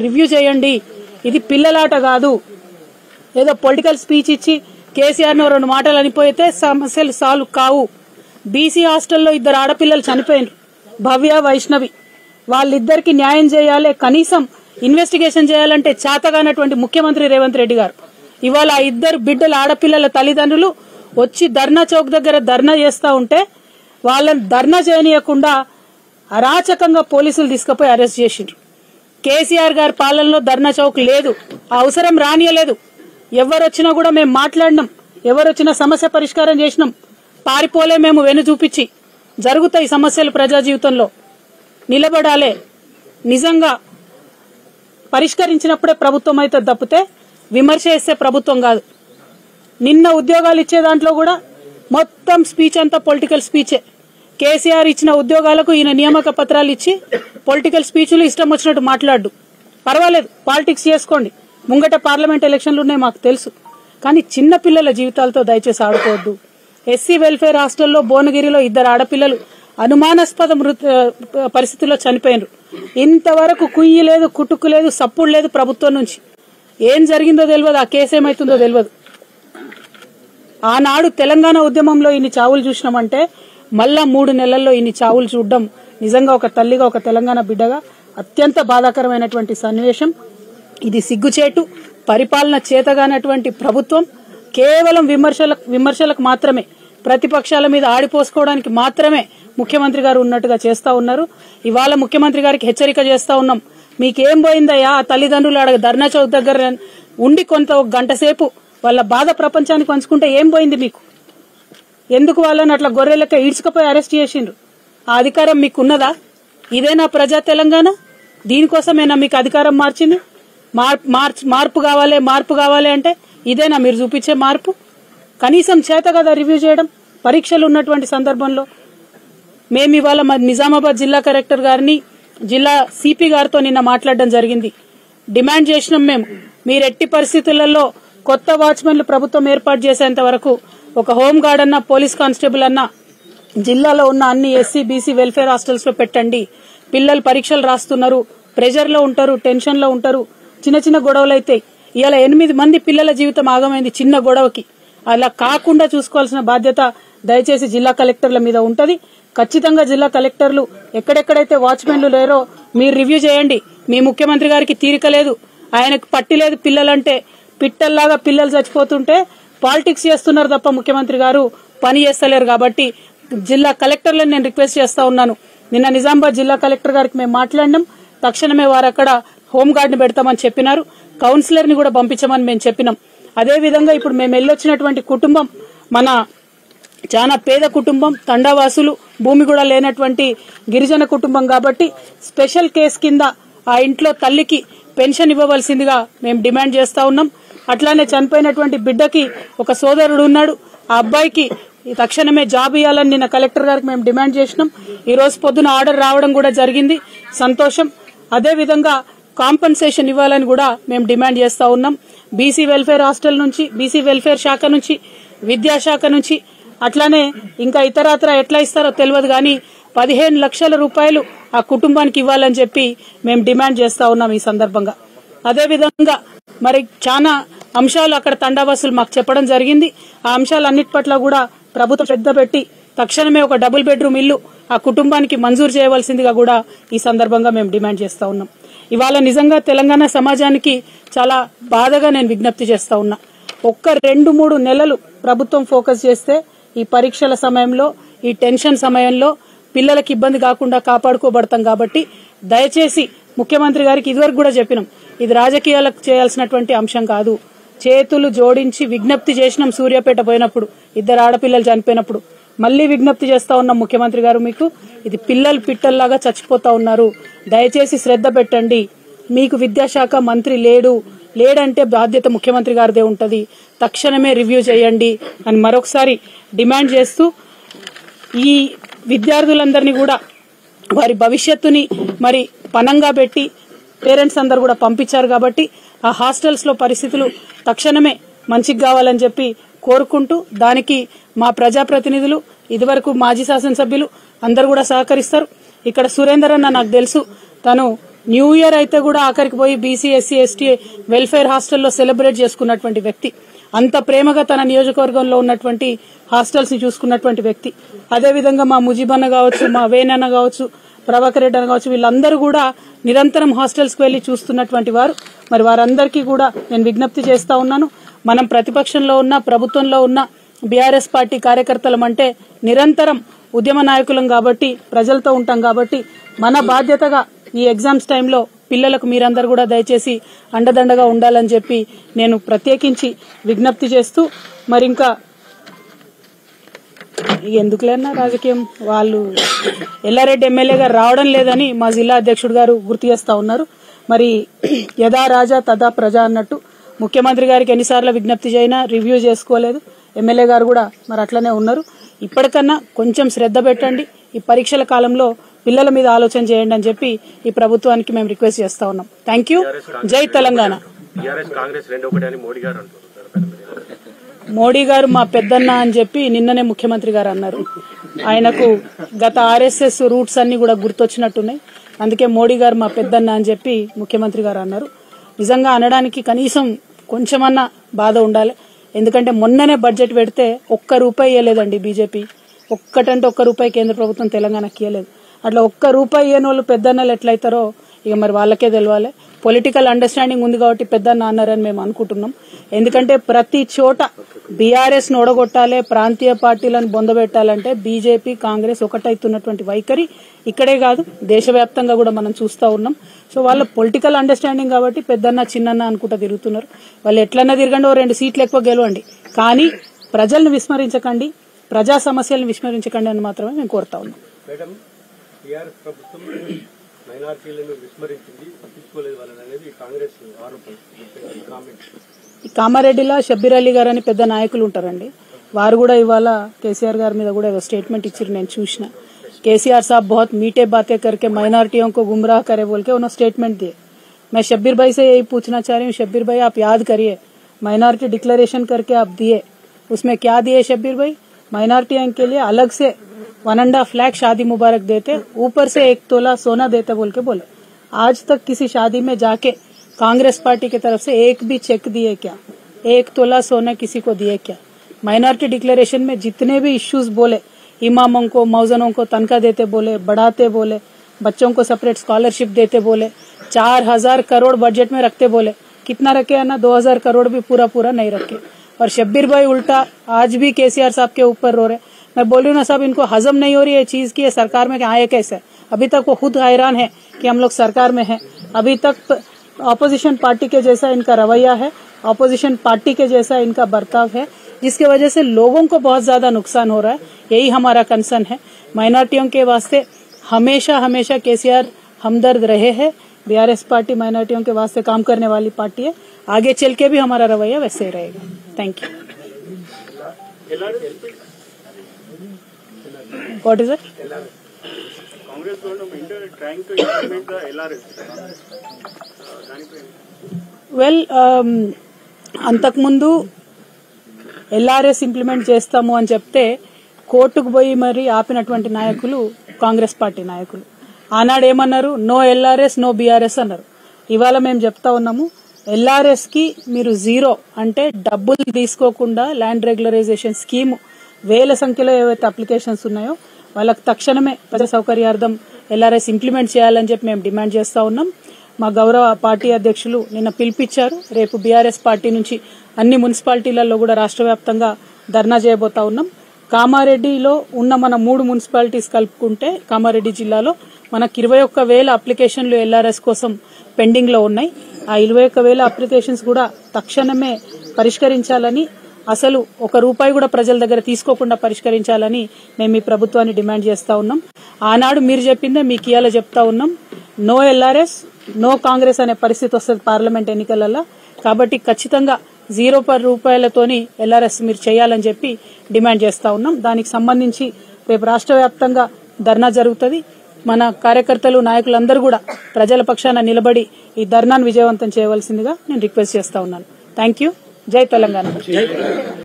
Review చేయండి. ఇది పిల్లలాట కాదు. ఏదో పొలిటికల్ స్పీచ్ ఇచ్చి కేసీఆర్ ను 2 మాటలు అనిపోయితే సమస్యలు సాల్వ్ కావు. బీసీ హాస్టల్లో 2 ఆడపిల్లలు చనిపోయినారు, భవ్య, వైష్ణవి. వాళ్ళిద్దరికి న్యాయం చేయాలి. కనీసం ఇన్వెస్టిగేషన్ చేయాలంటే చేతగానటువంటి ముఖ్యమంత్రి రేవంత్ రెడ్డి గారు ఇవాళ 2 బిడ్డల ఆడపిల్లల తల్లిదండ్రులు వచ్చి ధర్నా చౌక్ దగ్గర ధర్నా చేస్తా ఉంటే వాళ్ళని ధర్నా చేయనీయకుండా అరాచకంగా పోలీసులు తీసుకుపోయి అరెస్ట్ చేసిండ్రు. కేసీఆర్ గారి పాలనలో ధర్నా చౌక్ లేదు, అవసరం రానియలేదు. ఎవరొచ్చినా కూడా మేము మాట్లాడినాం, ఎవరొచ్చినా సమస్య పరిష్కారం చేసినాం. పారిపోలే మేము వెను చూపించి. జరుగుతాయి సమస్యలు ప్రజా జీవితంలో, నిలబడాలే. నిజంగా పరిష్కరించినప్పుడే ప్రభుత్వం అయితే తప్పితే విమర్శ చేసే ప్రభుత్వం కాదు. నిన్న ఉద్యోగాలు ఇచ్చే దాంట్లో కూడా మొత్తం స్పీచ్ అంతా పొలిటికల్ స్పీచే. కేసీఆర్ ఇచ్చిన ఉద్యోగాలకు ఈయన నియామక పత్రాలు ఇచ్చి పొలిటికల్ స్పీచ్లు ఇష్టం వచ్చినట్టు మాట్లాడు. పర్వాలేదు, పాలిటిక్స్ చేసుకోండి. ముంగట పార్లమెంట్ ఎలక్షన్లు ఉన్నాయి, మాకు తెలుసు. కానీ చిన్న పిల్లల జీవితాలతో దయచేసి ఆడుకోవద్దు. ఎస్సీ వెల్ఫేర్ హాస్టల్లో భువనగిరిలో 2 ఆడపిల్లలు అనుమానాస్పద పరిస్థితుల్లో చనిపోయినారు. ఇంతవరకు కుయ్యి లేదు, కుటుక్కు లేదు, సప్పుడు లేదు ప్రభుత్వం నుంచి. ఏం జరిగిందో తెలియదు, ఆ కేసు ఏమైతుందో తెలియదు. ఆనాడు తెలంగాణ ఉద్యమంలో ఇన్ని చావులు చూసినామంటే మళ్ళా 3 నెలల్లో ఇన్ని చావులు చూడడం నిజంగా ఒక తల్లిగా, ఒక తెలంగాణ బిడ్డగా అత్యంత బాధాకరమైనటువంటి సన్నివేశం. ఇది సిగ్గుచేటు. పరిపాలన చేతగానటువంటి ప్రభుత్వం కేవలం విమర్శలకు మాత్రమే, ప్రతిపక్షాల మీద ఆడిపోసుకోవడానికి మాత్రమే ముఖ్యమంత్రి గారు ఉన్నట్టుగా చేస్తా ఉన్నారు. ఇవాళ ముఖ్యమంత్రి గారికి హెచ్చరిక చేస్తా ఉన్నాం. మీకేం పోయిందయ్యా? ఆ తల్లిదండ్రులు ధర్నా చౌక్ దగ్గర ఉండి కొంత 1 గంట సేపు వాళ్ళ బాధ ప్రపంచానికి పంచుకుంటే ఏం పోయింది మీకు? ఎందుకు వాళ్ళని అట్లా గొర్రెలెక్క ఈడ్చుకుపోయి అరెస్ట్ చేసిండ్రు? ఆ అధికారం మీకున్నదా? ఇదేనా ప్రజా తెలంగాణ? దీనికోసమేనా మీకు అధికారం మార్చింది? మార్పు కావాలి అంటే ఇదేనా మీరు చూపించే మార్పు? కనీసం చేత కదా రివ్యూ చేయడం. పరీక్షలు ఉన్నటువంటి సందర్భంలో మేము ఇవాళ నిజామాబాద్ జిల్లా కలెక్టర్ గారిని, జిల్లా సిపి గారితో నిన్న మాట్లాడడం జరిగింది. డిమాండ్ చేసినాం మేము, మీరు ఎట్టి పరిస్థితులలో కొత్త వాచ్మెన్లు ప్రభుత్వం ఏర్పాటు చేసేంత వరకు ఒక హోంగార్డ్ అన్న, పోలీస్ కానిస్టేబుల్ అన్న జిల్లాలో ఉన్న అన్ని ఎస్సీ బీసీ వెల్ఫేర్ హాస్టల్స్ లో పెట్టండి. పిల్లలు పరీక్షలు రాస్తున్నారు, ప్రెజర్ లో ఉంటారు, టెన్షన్ లో ఉంటారు, చిన్న చిన్న గొడవలు అయితే ఇవాళ 8 మంది పిల్లల జీవితం ఆగమైంది చిన్న గొడవకి. అలా కాకుండా చూసుకోవాల్సిన బాధ్యత దయచేసి జిల్లా కలెక్టర్ల మీద ఉంటది. ఖచ్చితంగా జిల్లా కలెక్టర్లు ఎక్కడెక్కడైతే వాచ్మెన్లు లేరో మీరు రివ్యూ చేయండి. మీ ముఖ్యమంత్రి గారికి తీరిక లేదు, ఆయనకు పట్టి లేదు. పిల్లలంటే పిట్టల్లాగా పిల్లలు చచ్చిపోతుంటే పాలిటిక్స్ చేస్తున్నారు తప్ప ముఖ్యమంత్రి గారు పని చేస్తలేరు. కాబట్టి జిల్లా కలెక్టర్లను నేను రిక్వెస్ట్ చేస్తా ఉన్నాను. నిన్న నిజామాబాద్ జిల్లా కలెక్టర్ గారికి మేము మాట్లాడినాం. తక్షణమే వారు అక్కడ హోంగార్డ్ ని పెడతామని చెప్పినారు. కౌన్సిలర్ ని కూడా పంపించమని మేము చెప్పినాం. అదేవిధంగా ఇప్పుడు మేము వెళ్ళొచ్చినటువంటి కుటుంబం మన చాలా పేద కుటుంబం, తండావాసులు, భూమి కూడా లేనటువంటి గిరిజన కుటుంబం. కాబట్టి స్పెషల్ కేసు కింద ఆ ఇంట్లో తల్లికి పెన్షన్ ఇవ్వవలసిందిగా మేము డిమాండ్ చేస్తా ఉన్నాం. అట్లానే చనిపోయినటువంటి బిడ్డకి ఒక సోదరుడు ఉన్నాడు, ఆ అబ్బాయికి తక్షణమే జాబ్ ఇవ్వాలని నిన్న కలెక్టర్ గారికి మేము డిమాండ్ చేసినాం. ఈ రోజు పొద్దున ఆర్డర్ రావడం కూడా జరిగింది, సంతోషం. అదేవిధంగా కాంపన్సేషన్ ఇవ్వాలని కూడా మేము డిమాండ్ చేస్తా ఉన్నాం. బీసీ వెల్ఫేర్ హాస్టల్ నుంచి, బీసీ వెల్ఫేర్ శాఖ నుంచి, విద్యాశాఖ నుంచి, అట్లానే ఇంకా ఇతరత్ర ఎట్లా ఇస్తారో తెలియదు కానీ 15 లక్షల రూపాయలు ఆ కుటుంబానికి ఇవ్వాలని చెప్పి మేము డిమాండ్ చేస్తా ఉన్నాం ఈ సందర్భంగా. అదేవిధంగా మరి చాలా అంశాలు అక్కడ తండావాసులు మాకు చెప్పడం జరిగింది. ఆ అంశాలన్నిటి పట్ల కూడా ప్రభుత్వం శ్రద్ధ పెట్టి తక్షణమే ఒక డబుల్ బెడ్రూమ్ ఇల్లు ఆ కుటుంబానికి మంజూరు చేయవలసిందిగా కూడా ఈ సందర్భంగా మేము డిమాండ్ చేస్తా ఉన్నాం. ఇవాళ నిజంగా తెలంగాణ సమాజానికి చాలా బాధగా నేను విజ్ఞప్తి చేస్తా ఉన్నా. ఒక్క 2-3 నెలలు ప్రభుత్వం ఫోకస్ చేస్తే ఈ పరీక్షల సమయంలో, ఈ టెన్షన్ సమయంలో పిల్లలకు ఇబ్బంది కాకుండా కాపాడుకోబడతాం. కాబట్టి దయచేసి ముఖ్యమంత్రి గారికి ఇదివరకు కూడా చెప్పినాం, ఇది రాజకీయాలకు చేయాల్సినటువంటి అంశం కాదు. చేతులు జోడించి విజ్ఞప్తి చేసినాం సూర్యాపేట పోయినప్పుడు, 2 ఆడపిల్లలు చనిపోయినప్పుడు. మళ్లీ విజ్ఞప్తి చేస్తా ఉన్నాం ముఖ్యమంత్రి గారు, మీకు ఇది పిల్లలు పిట్టల్లాగా చచ్చిపోతా ఉన్నారు, దయచేసి శ్రద్ధ పెట్టండి. మీకు విద్యాశాఖ మంత్రి లేడంటే బాధ్యత ముఖ్యమంత్రి గారిదే ఉంటది, తక్షణమే రివ్యూ చేయండి అని మరొకసారి డిమాండ్ చేస్తూ, ఈ విద్యార్థులందరినీ కూడా వారి భవిష్యత్తుని మరి పనంగా పెట్టి పేరెంట్స్ అందరు కూడా పంపించారు. కాబట్టి ఆ హాస్టల్స్ లో పరిస్థితులు తక్షణమే మంచిగా కావాలని చెప్పి కోరుకుంటూ, దానికి మా ప్రజాప్రతినిధులు, ఇదివరకు మాజీ శాసనసభ్యులు అందరు కూడా సహకరిస్తారు. ఇక్కడ సురేందర్ అన్న నాకు తెలుసు, తను న్యూ ఇయర్ అయితే కూడా ఆఖరికి పోయి బీసీ ఎస్సీ ఎస్టీ వెల్ఫేర్ హాస్టల్లో సెలబ్రేట్ చేసుకున్నటువంటి వ్యక్తి, అంత ప్రేమగా తన నియోజకవర్గంలో ఉన్నటువంటి హాస్టల్స్ ని చూసుకున్నటువంటి వ్యక్తి. అదేవిధంగా మా ముజీబన్న కావచ్చు, మా వేణన్న కావచ్చు, ప్రభాకర్ రెడ్డి అన్న కావచ్చు, వీళ్ళందరూ కూడా నిరంతరం హాస్టల్స్ కు వెళ్లి చూస్తున్నటువంటి వారు. మరి వారందరికీ కూడా నేను విజ్ఞప్తి చేస్తా ఉన్నాను, మనం ప్రతిపక్షంలో ఉన్న ప్రభుత్వంలో ఉన్న బీఆర్ఎస్ పార్టీ కార్యకర్తలం అంటే నిరంతరం ఉద్యమ నాయకులం కాబట్టి, ప్రజలతో ఉంటాం కాబట్టి మన బాధ్యతగా ఈ ఎగ్జామ్స్ టైంలో పిల్లలకు మీరందరూ కూడా దయచేసి అండదండగా ఉండాలని చెప్పి నేను ప్రత్యేకించి విజ్ఞప్తి చేస్తూ, మరి ఇంకా ఎందుకులేనా రాజకీయం, వాళ్ళు ఎల్లారెడ్డి ఎమ్మెల్యే గారు రావడం లేదని మా జిల్లా అధ్యక్షుడు గారు గుర్తు చేస్తా ఉన్నారు. మరి యథా రాజా తదా ప్రజ అన్నట్టు ముఖ్యమంత్రి గారికి ఎన్నిసార్లు విజ్ఞప్తి చేయినా రివ్యూ చేసుకోలేదు. ఎమ్మెల్యే గారు కూడా మరి అట్లనే ఉన్నారు. ఇప్పటికన్నా కొంచెం శ్రద్ధ పెట్టండి, ఈ పరీక్షల కాలంలో పిల్లల మీద ఆలోచన చేయండి అని చెప్పి ఈ ప్రభుత్వానికి మేము రిక్వెస్ట్ చేస్తా ఉన్నాం. Thank you. జై తెలంగాణ. మోడీ గారు మా పెద్దన్న అని చెప్పి నిన్ననే ముఖ్యమంత్రి గారు అన్నారు. ఆయనకు గత ఆర్ఎస్ఎస్ రూట్స్ అన్ని కూడా గుర్తొచ్చినట్టున్నాయి. అందుకే మోడీ గారు మా పెద్దన్న అని చెప్పి ముఖ్యమంత్రి గారు అన్నారు. నిజంగా అనడానికి కనీసం కొంచెమన్నా బాధ ఉండాలి. ఎందుకంటే మొన్ననే బడ్జెట్ పెడితే ఒక్క రూపాయి ఇవ్వలేదండి బీజేపీ. ఒక్కటంటే ఒక్క రూపాయి కేంద్ర ప్రభుత్వం తెలంగాణకి ఇవ్వలేదు. అట్లా ఒక్క రూపాయి ఇవ్వని వాళ్ళు పెద్దన్నలు ఎట్లయితారో ఇక మరి వాళ్ళకే తెలవాలి. పొలిటికల్ అండర్స్టాండింగ్ ఉంది కాబట్టి పెద్దన్న అన్నారని మేము అనుకుంటున్నాం. ఎందుకంటే ప్రతి చోట బీఆర్ఎస్ ను ఓడగొట్టాలి, ప్రాంతీయ పార్టీలను బొందబెట్టాలంటే బీజేపీ కాంగ్రెస్ ఒకటైతున్నటువంటి వైఖరి ఇక్కడే కాదు దేశవ్యాప్తంగా కూడా మనం చూస్తా ఉన్నాం. సో వాళ్ళ పొలిటికల్ అండర్స్టాండింగ్ కాబట్టి పెద్దన్న చిన్నన్న అనుకుంటా తిరుగుతున్నారు. వాళ్ళు ఎట్లన్నా తిరగండి, 2 సీట్లు ఎక్కువ గెలవండి, కానీ ప్రజలను విస్మరించకండి, ప్రజా సమస్యలను విస్మరించకండి అని మాత్రమే మేము కోరుతా ఉన్నాం. టీఆర్ఎస్ ప్రభుత్వం మైనారిటీలను విస్మరించింది, పట్టించుకోలేదు వాళ్ళనేది కాంగ్రెస్ ఆరోపణ. కామారెడ్డిలో షబ్బీర్ అలీ గారు అని పెద్ద నాయకులు ఉంటారండి. వారు కూడా ఇవాళ కేసీఆర్ గారి మీద కూడా ఏదో స్టేట్మెంట్ ఇచ్చారు, నేను చూసిన. केसीआर साहब बहुत मीठे बातें करके माइनॉरिटियों को गुमराह करे बोल के उन्होंने स्टेटमेंट दिए. मैं शब्बीर भाई से यही पूछना चाह रही हूँ, शब्बीर भाई आप याद करिए, माइनॉरिटी डिक्लेरेशन करके आप दिए, उसमें क्या दिए शब्बीर भाई? माइनॉरिटियों के लिए अलग से 1.5 लाख शादी मुबारक देते, ऊपर से 1 तोला सोना देते बोल के बोले. आज तक किसी शादी में जाके कांग्रेस पार्टी की तरफ से एक भी चेक दिए क्या? 1 तोला सोना किसी को दिए क्या? माइनॉरिटी डिक्लेरेशन में जितने भी इश्यूज बोले, इमामों को मौजनों को तनख्वाह देते बोले, बढ़ाते बोले, बच्चों को सेपरेट स्कॉलरशिप देते बोले, 4000 करोड़ बजट में रखते बोले, कितना रखे है ना? 2000 करोड़ भी पूरा नहीं रखे. और शब्बीर भाई उल्टा आज भी केसीआर साहब के ऊपर रो रहे. मैं बोल रही हूँ ना साहब, इनको हजम नहीं हो रही है चीज की, सरकार में आए कैसे? अभी तक वो खुद हैरान है कि हम लोग सरकार में हैं. अभी तक ऑपोजिशन पार्टी के जैसा इनका रवैया है, ऑपोजिशन पार्टी के जैसा इनका बर्ताव है, जिसकी वजह से लोगों को बहुत ज्यादा नुकसान हो रहा है. यही हमारा कंसर्न है. माइनॉरिटियों के वास्ते हमेशा केसीआर हमदर्द रहे हैं. बीआरएस पार्टी माइनॉरिटियों के वास्ते काम करने वाली पार्टी है. आगे चल के भी हमारा रवैया वैसे ही रहेगा. Thank you. What is it? Congress government trying to implement the LRS. Well, అంతకుముందు ఎల్ఆర్ఎస్ ఇంప్లిమెంట్ చేస్తాము అని చెప్తే కోర్టుకు పోయి మరి ఆపినటువంటి నాయకులు కాంగ్రెస్ పార్టీ నాయకులు. ఆనాడు ఏమన్నారు? నో ఎల్ఆర్ఎస్ నో బీఆర్ఎస్ అన్నారు. ఇవాళ మేము చెప్తా ఉన్నాము, ఎల్ఆర్ఎస్ కి మీరు 0 అంటే డబ్బులు తీసుకోకుండా ల్యాండ్ రెగ్యులరైజేషన్ స్కీమ్ వేల సంఖ్యలో ఏవైతే అప్లికేషన్స్ ఉన్నాయో వాళ్ళకి తక్షణమే ప్రజా సౌకర్యార్థం ఎల్ఆర్ఎస్ ఇంప్లిమెంట్ చేయాలని చెప్పి మేము డిమాండ్ చేస్తా ఉన్నాం. మా గౌరవ పార్టీ అధ్యక్షులు నిన్న పిలిపించారు. రేపు బీఆర్ఎస్ పార్టీ నుంచి అన్ని మున్సిపాలిటీలలో కూడా రాష్ట్ర వ్యాప్తంగా ధర్నా చేయబోతా ఉన్నాం. కామారెడ్డిలో ఉన్న మన 3 మున్సిపాలిటీస్ కలుపుకుంటే కామారెడ్డి జిల్లాలో మనకు 21,000 అప్లికేషన్లు ఎల్ఆర్ఎస్ కోసం పెండింగ్ లో ఉన్నాయి. ఆ 21,000 అప్లికేషన్స్ కూడా తక్షణమే పరిష్కరించాలని, అసలు 1 రూపాయి కూడా ప్రజల దగ్గర తీసుకోకుండా పరిష్కరించాలని మేము ఈ ప్రభుత్వాన్ని డిమాండ్ చేస్తా ఉన్నాం. ఆనాడు మీరు చెప్పిందే మీకు ఇయాల చెప్తా ఉన్నాం, నో ఎల్ఆర్ఎస్ నో కాంగ్రెస్ అనే పరిస్థితి వస్తుంది పార్లమెంట్ ఎన్నికలలో. కాబట్టి ఖచ్చితంగా 0 రూపాయలతోని ఎల్ఆర్ఎస్ మీరు చేయాలని చెప్పి డిమాండ్ చేస్తా ఉన్నాం. దానికి సంబంధించి రేపు రాష్ట్ర వ్యాప్తంగా ధర్నా జరుగుతుంది. మన కార్యకర్తలు నాయకులందరూ కూడా ప్రజల పక్షాన నిలబడి ఈ ధర్నాను విజయవంతం చేయవలసిందిగా నేను రిక్వెస్ట్ చేస్తా ఉన్నాను. Thank you. జై తెలంగాణ.